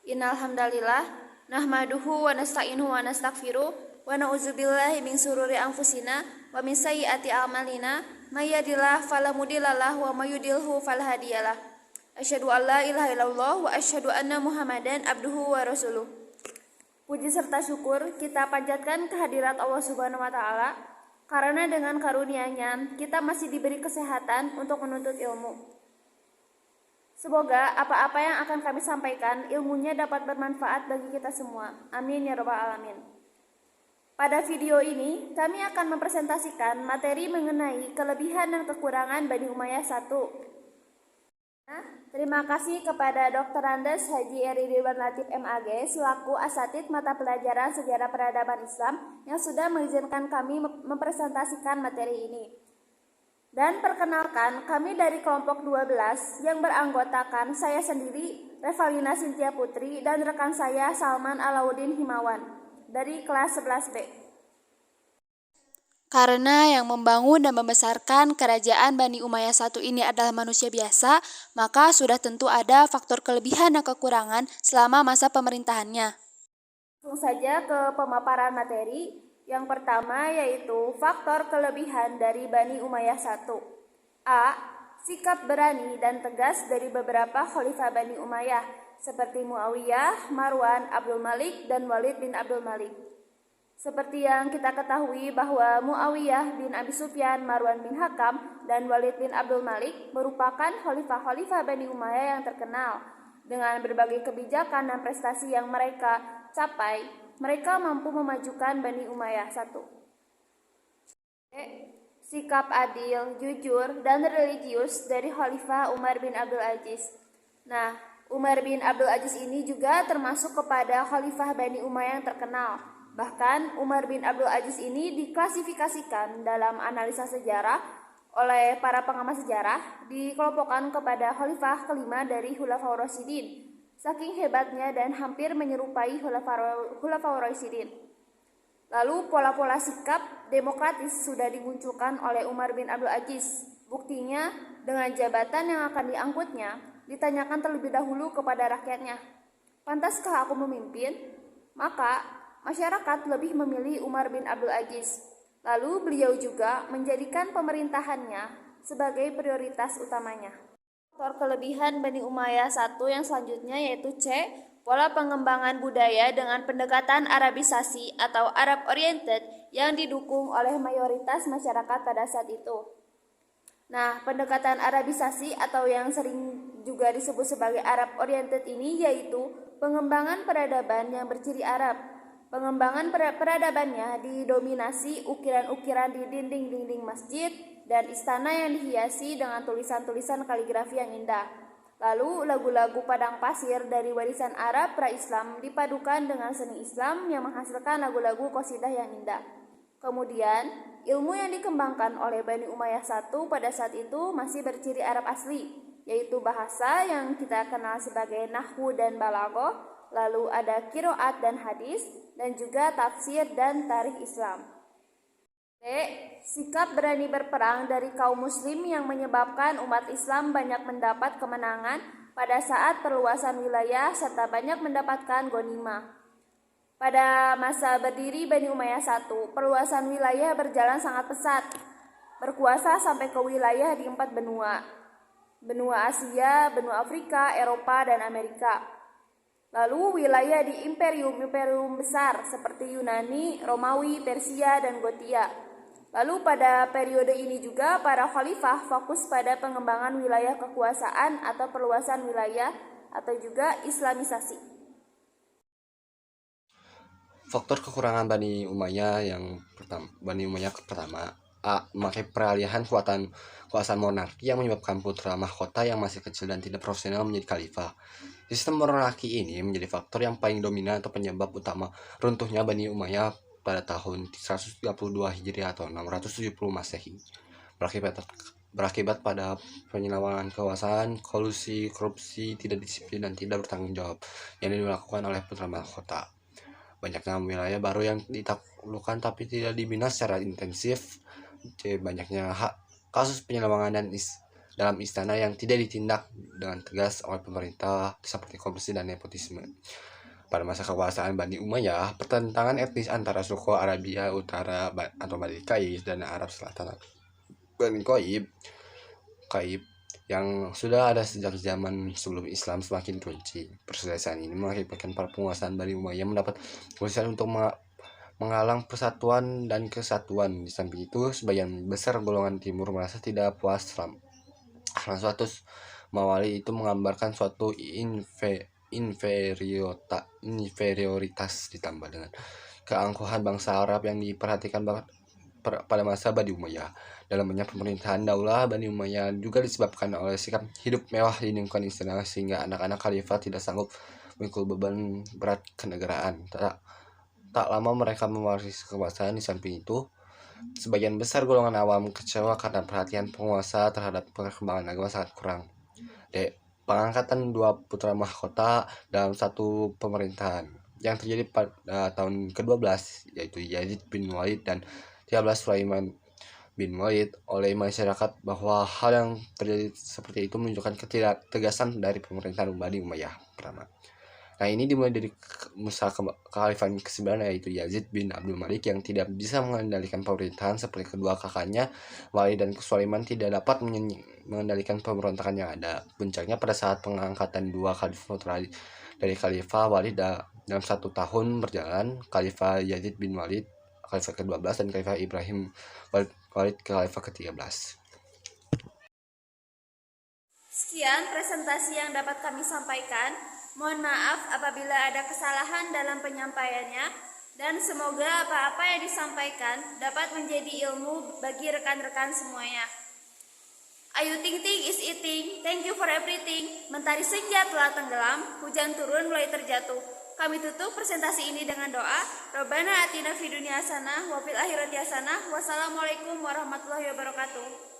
Innal hamdalillah nahmaduhu wa nasta'inuhu wa nastaghfiruh wa na'udzubillahi min sururi anfusina wa min sayyiati a'malina may yahdihillahu fala mudhillalah wa may yudhlilhu fala hadiyalah. Asyhadu an la ilaha illallah wa asyhadu anna Muhammadan abduhu wa rasuluh. Puji serta syukur kita panjatkan kehadirat Allah Subhanahu wa taala karena dengan karunia-Nya kita masih diberi kesehatan untuk menuntut ilmu. Semoga apa-apa yang akan kami sampaikan ilmunya dapat bermanfaat bagi kita semua. Amin ya rabbal alamin. Pada video ini kami akan mempresentasikan materi mengenai kelebihan dan kekurangan Bani Umayyah 1. Terima kasih kepada Dr. Andes Haji Eri Ridwan Latif MAG selaku asatid mata pelajaran Sejarah Peradaban Islam yang sudah mengizinkan kami mempresentasikan materi ini. Dan perkenalkan, kami dari kelompok 12 yang beranggotakan saya sendiri, Revalina Cynthia Putri, dan rekan saya Salman Alauddin Himawan dari kelas 11B. Karena yang membangun dan membesarkan kerajaan Bani Umayyah I ini adalah manusia biasa, maka sudah tentu ada faktor kelebihan dan kekurangan selama masa pemerintahannya. Langsung saja ke pemaparan materi. Yang pertama yaitu faktor kelebihan dari Bani Umayyah I. A. Sikap berani dan tegas dari beberapa khalifah Bani Umayyah seperti Muawiyah, Marwan, Abdul Malik, dan Walid bin Abdul Malik. Seperti yang kita ketahui bahwa Muawiyah bin Abi Sufyan, Marwan bin Hakam, dan Walid bin Abdul Malik merupakan khalifah-khalifah Bani Umayyah yang terkenal. Dengan berbagai kebijakan dan prestasi yang mereka capai, mereka mampu memajukan Bani Umayyah I. Sikap adil, jujur, dan religius dari Khalifah Umar bin Abdul Aziz. Nah, Umar bin Abdul Aziz ini juga termasuk kepada Khalifah Bani Umayyah yang terkenal. Bahkan Umar bin Abdul Aziz ini diklasifikasikan dalam analisa sejarah oleh para pengamat sejarah dikelompokkan kepada khalifah kelima dari Khulafaur Rasyidin. Saking hebatnya dan hampir menyerupai Khulafaur Rasyidin. Lalu pola-pola sikap demokratis sudah dimunculkan oleh Umar bin Abdul Aziz. Buktinya dengan jabatan yang akan diangkutnya ditanyakan terlebih dahulu kepada rakyatnya. Pantaskah aku memimpin? Maka masyarakat lebih memilih Umar bin Abdul Aziz. Lalu beliau juga menjadikan pemerintahannya sebagai prioritas utamanya. Faktor kelebihan Bani Umayyah I yang selanjutnya yaitu C. Pola pengembangan budaya dengan pendekatan Arabisasi atau Arab Oriented yang didukung oleh mayoritas masyarakat pada saat itu. Nah, pendekatan Arabisasi atau yang sering juga disebut sebagai Arab Oriented ini yaitu pengembangan peradaban yang berciri Arab. Pengembangan peradabannya didominasi ukiran-ukiran di dinding-dinding masjid dan istana yang dihiasi dengan tulisan-tulisan kaligrafi yang indah. Lalu lagu-lagu padang pasir dari warisan Arab pra-Islam dipadukan dengan seni Islam yang menghasilkan lagu-lagu qasidah yang indah. Kemudian, ilmu yang dikembangkan oleh Bani Umayyah I pada saat itu masih berciri Arab asli, yaitu bahasa yang kita kenal sebagai nahwu dan balaghah. Lalu ada qiraat dan hadis, dan juga tafsir dan tarikh Islam. D. Sikap berani berperang dari kaum muslim yang menyebabkan umat Islam banyak mendapat kemenangan pada saat perluasan wilayah serta banyak mendapatkan ghanimah. Pada masa berdiri Bani Umayyah I, perluasan wilayah berjalan sangat pesat, berkuasa sampai ke wilayah di 4 benua. Benua Asia, benua Afrika, Eropa, dan Amerika. Lalu wilayah di imperium-imperium besar seperti Yunani, Romawi, Persia, dan Gotia. Lalu pada periode ini juga para khalifah fokus pada pengembangan wilayah kekuasaan atau perluasan wilayah atau juga islamisasi. Faktor kekurangan Bani Umayyah pertama, A. Memakai peralihan kekuasaan monarki yang menyebabkan putra mahkota yang masih kecil dan tidak profesional menjadi khalifah. Sistem monarki ini menjadi faktor yang paling dominan atau penyebab utama runtuhnya Bani Umayyah pada tahun 132 Hijriah atau 670 Masehi. Berakibat pada penyalahgunaan kekuasaan, kolusi, korupsi, tidak disiplin, dan tidak bertanggung jawab yang dilakukan oleh putra mahkota. Banyaknya wilayah baru yang ditaklukkan tapi tidak dibina secara intensif. Banyaknya kasus penyelewengan dalam istana yang tidak ditindak dengan tegas oleh pemerintah seperti korupsi dan nepotisme. Pada masa kekuasaan Bani Umayyah, pertentangan etnis antara suku Arabia Utara atau Bani Qais dan Arab Selatan Bani Qaib yang sudah ada sejak zaman sebelum Islam semakin runci. Perselisihan ini mengakibatkan para penguasa Bani Umayyah mendapat kesulitan untuk menghalang persatuan dan kesatuan. Di samping itu, sebagian besar golongan timur merasa tidak puas karena suatu mawali itu menggambarkan suatu inferioritas ditambah dengan keangkuhan bangsa Arab yang diperhatikan pada masa Bani Umayyah. Dalam banyak pemerintahan daulah Bani Umayyah juga disebabkan oleh sikap hidup mewah di lingkungan istana sehingga anak-anak khalifah tidak sanggup memikul beban berat kenegaraan. Tak lama mereka mewarisi kekuasaan. Di samping itu, sebagian besar golongan awam kecewa karena perhatian penguasa terhadap perkembangan agama sangat kurang. Pengangkatan dua putra mahkota dalam satu pemerintahan yang terjadi pada tahun ke-12 yaitu Yazid bin Walid dan 13 Sulaiman bin Walid oleh masyarakat, bahwa hal yang terjadi seperti itu menunjukkan ketidaktegasan dari pemerintahan Bani Umayyah pertama. Nah, ini dimulai dari masa kekhalifahan ke-9 yaitu Yazid bin Abdul Malik yang tidak bisa mengendalikan pemerintahan seperti kedua kakaknya Walid dan Sulaiman tidak dapat mengendalikan pemberontakan yang ada. Puncaknya pada saat pengangkatan dua khalifah putra dari Khalifah Walid dalam 1 tahun berjalan, Khalifah Yazid bin Walid Khalifah ke-12 dan Khalifah Ibrahim Walid ke Khalifah ke-13. Sekian presentasi yang dapat kami sampaikan. Mohon maaf apabila ada kesalahan dalam penyampaiannya, dan semoga apa-apa yang disampaikan dapat menjadi ilmu bagi rekan-rekan semuanya. Ayu Ting Ting is eating, thank you for everything. Mentari senja telah tenggelam, hujan turun mulai terjatuh. Kami tutup presentasi ini dengan doa. Robbana atina fid dunya hasanah wa fil akhirati hasanah. Wassalamualaikum warahmatullahi wabarakatuh.